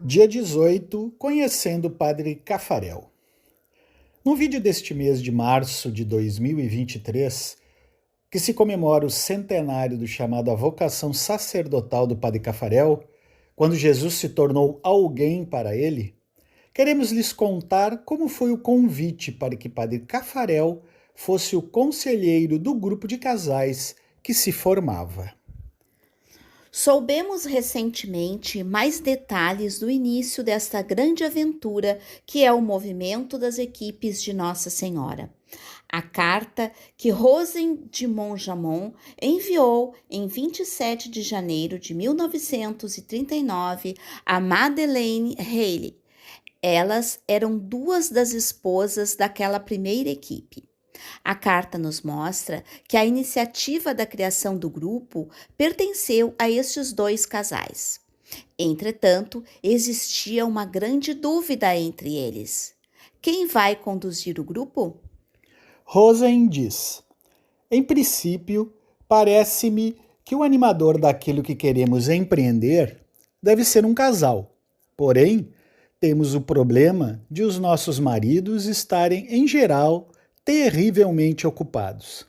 Dia 18, conhecendo o Padre Cafarel. No vídeo deste mês de março de 2023, que se comemora o centenário do chamado A Vocação Sacerdotal do Padre Cafarel, quando Jesus se tornou alguém para ele, queremos lhes contar como foi o convite para que Padre Cafarel fosse o conselheiro do grupo de casais que se formava. Soubemos recentemente mais detalhes do início desta grande aventura que é o movimento das equipes de Nossa Senhora. A carta que Rosen de Monjamon enviou em 27 de janeiro de 1939 a Madeleine Haley. Elas eram duas das esposas daquela primeira equipe. A carta nos mostra que a iniciativa da criação do grupo pertenceu a estes dois casais. Entretanto, existia uma grande dúvida entre eles. Quem vai conduzir o grupo? Rosen diz: em princípio, parece-me que o animador daquilo que queremos empreender deve ser um casal. Porém, temos o problema de os nossos maridos estarem, em geral, terrivelmente ocupados.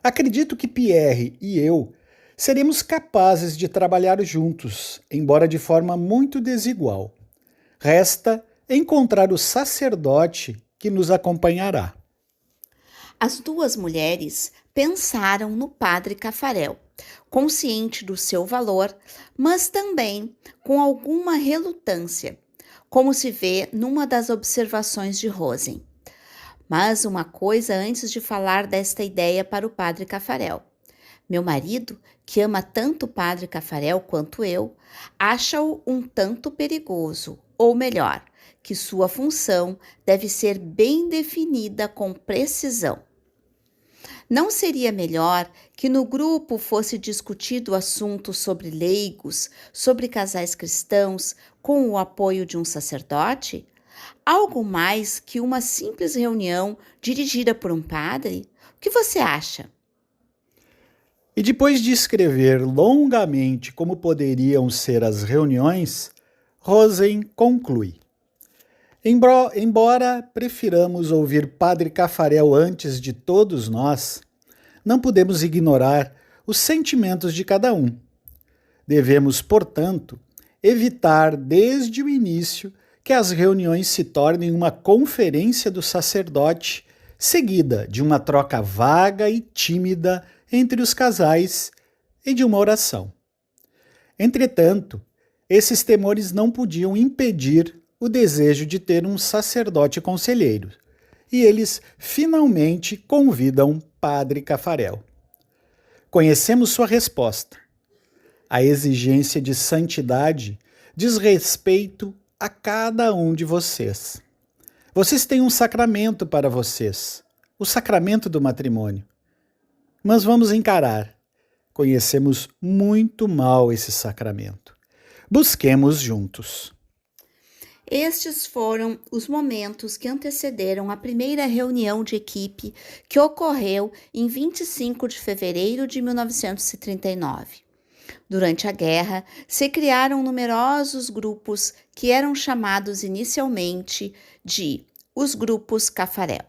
Acredito que Pierre e eu seremos capazes de trabalhar juntos, embora de forma muito desigual. Resta encontrar o sacerdote que nos acompanhará. As duas mulheres pensaram no padre Cafarel, consciente do seu valor, mas também com alguma relutância, como se vê numa das observações de Rosen. Mas uma coisa antes de falar desta ideia para o padre Cafarel. Meu marido, que ama tanto o padre Cafarel quanto eu, acha-o um tanto perigoso, ou melhor, que sua função deve ser bem definida com precisão. Não seria melhor que no grupo fosse discutido assuntos sobre leigos, sobre casais cristãos, com o apoio de um sacerdote? Algo mais que uma simples reunião dirigida por um padre? O que você acha? E depois de escrever longamente como poderiam ser as reuniões, Rosen conclui: Embora prefiramos ouvir Padre Cafarel antes de todos nós, não podemos ignorar os sentimentos de cada um. Devemos, portanto, evitar desde o início que as reuniões se tornem uma conferência do sacerdote, seguida de uma troca vaga e tímida entre os casais e de uma oração. Entretanto, esses temores não podiam impedir o desejo de ter um sacerdote conselheiro, e eles finalmente convidam Padre Cafarel. Conhecemos sua resposta. A exigência de santidade diz respeito a cada um de vocês. Vocês têm um sacramento para vocês, o sacramento do matrimônio. Mas vamos encarar. Conhecemos muito mal esse sacramento. Busquemos juntos. Estes foram os momentos que antecederam a primeira reunião de equipe que ocorreu em 25 de fevereiro de 1939. Durante a guerra, se criaram numerosos grupos que eram chamados inicialmente de os grupos Cafarel.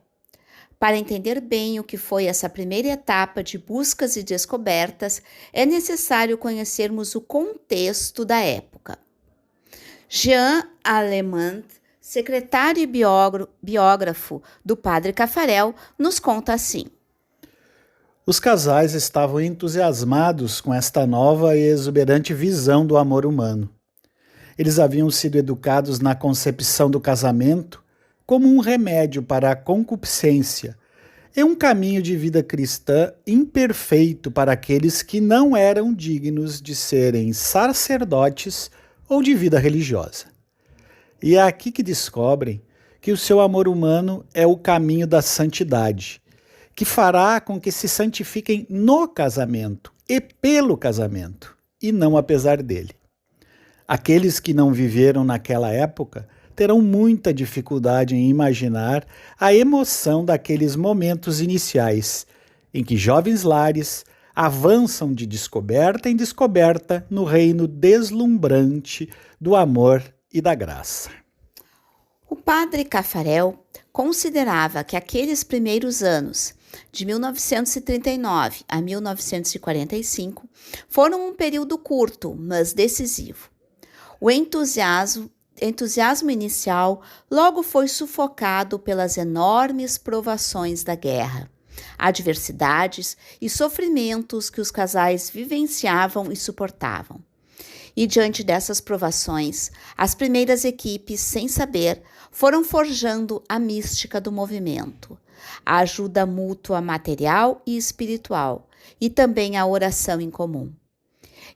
Para entender bem o que foi essa primeira etapa de buscas e descobertas, é necessário conhecermos o contexto da época. Jean Allemant, secretário e biógrafo do padre Cafarel, nos conta assim. Os casais estavam entusiasmados com esta nova e exuberante visão do amor humano. Eles haviam sido educados na concepção do casamento como um remédio para a concupiscência e um caminho de vida cristã imperfeito para aqueles que não eram dignos de serem sacerdotes ou de vida religiosa. E é aqui que descobrem que o seu amor humano é o caminho da santidade, que fará com que se santifiquem no casamento e pelo casamento, e não apesar dele. Aqueles que não viveram naquela época terão muita dificuldade em imaginar a emoção daqueles momentos iniciais, em que jovens lares avançam de descoberta em descoberta no reino deslumbrante do amor e da graça. O padre Caffarel considerava que aqueles primeiros anos, de 1939 a 1945, foram um período curto, mas decisivo. O entusiasmo inicial logo foi sufocado pelas enormes provações da guerra, adversidades e sofrimentos que os casais vivenciavam e suportavam. E diante dessas provações, as primeiras equipes, sem saber, foram forjando a mística do movimento, a ajuda mútua material e espiritual, e também a oração em comum.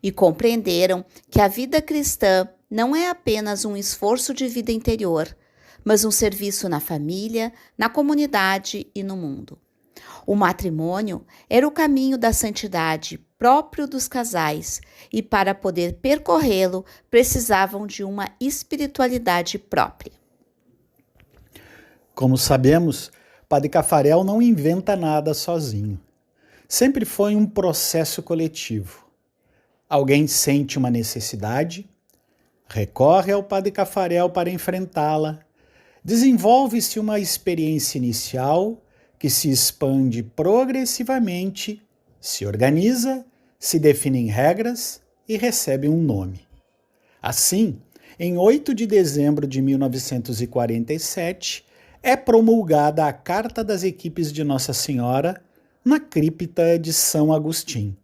E compreenderam que a vida cristã não é apenas um esforço de vida interior, mas um serviço na família, na comunidade e no mundo. O matrimônio era o caminho da santidade próprio dos casais e, para poder percorrê-lo, precisavam de uma espiritualidade própria. Como sabemos, Padre Caffarel não inventa nada sozinho. Sempre foi um processo coletivo. Alguém sente uma necessidade, recorre ao Padre Caffarel para enfrentá-la, desenvolve-se uma experiência inicial que se expande progressivamente, se organiza, se definem regras e recebe um nome. Assim, em 8 de dezembro de 1947, é promulgada a Carta das Equipes de Nossa Senhora na cripta de São Agostinho.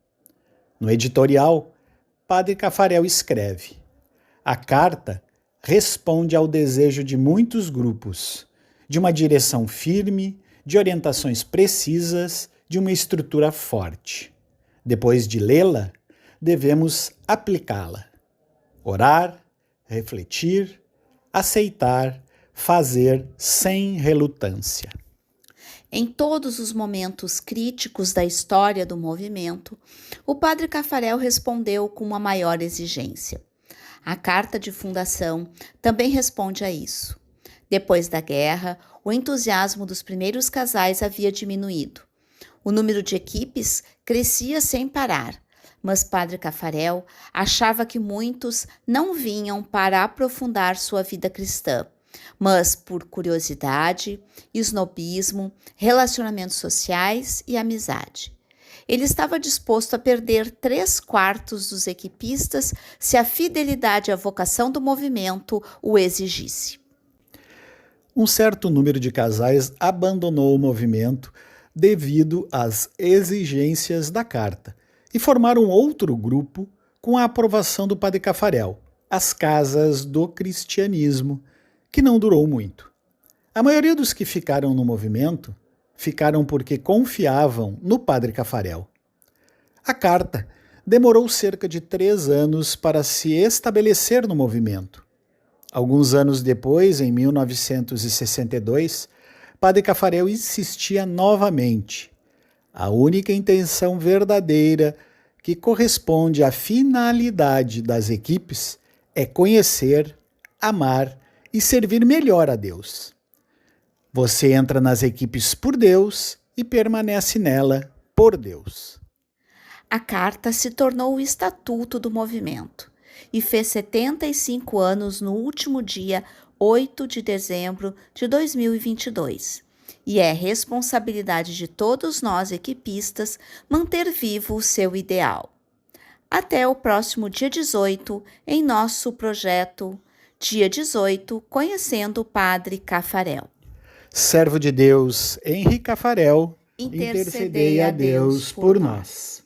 No editorial, Padre Caffarel escreve: a carta responde ao desejo de muitos grupos, de uma direção firme, de orientações precisas, de uma estrutura forte. Depois de lê-la, devemos aplicá-la. Orar, refletir, aceitar, fazer sem relutância. Em todos os momentos críticos da história do movimento, o padre Caffarel respondeu com uma maior exigência. A carta de fundação também responde a isso. Depois da guerra, o entusiasmo dos primeiros casais havia diminuído. O número de equipes crescia sem parar, mas padre Caffarel achava que muitos não vinham para aprofundar sua vida cristã, mas por curiosidade, snobismo, relacionamentos sociais e amizade. Ele estava disposto a perder 3/4 dos equipistas se a fidelidade à vocação do movimento o exigisse. Um certo número de casais abandonou o movimento devido às exigências da carta e formaram outro grupo com a aprovação do Padre Caffarel, as Casas do Cristianismo, que não durou muito. A maioria dos que ficaram no movimento ficaram porque confiavam no Padre Caffarel. A carta demorou cerca de 3 anos para se estabelecer no movimento. Alguns anos depois, em 1962, Padre Caffarel insistia novamente. A única intenção verdadeira que corresponde à finalidade das equipes é conhecer, amar e servir melhor a Deus. Você entra nas equipes por Deus e permanece nela por Deus. A carta se tornou o estatuto do movimento e fez 75 anos no último dia 8 de dezembro de 2022. E é responsabilidade de todos nós equipistas manter vivo o seu ideal. Até o próximo dia 18, em nosso projeto Dia 18, Conhecendo o Padre Caffarel. Servo de Deus, Henri Caffarel, Intercedei a Deus por nós.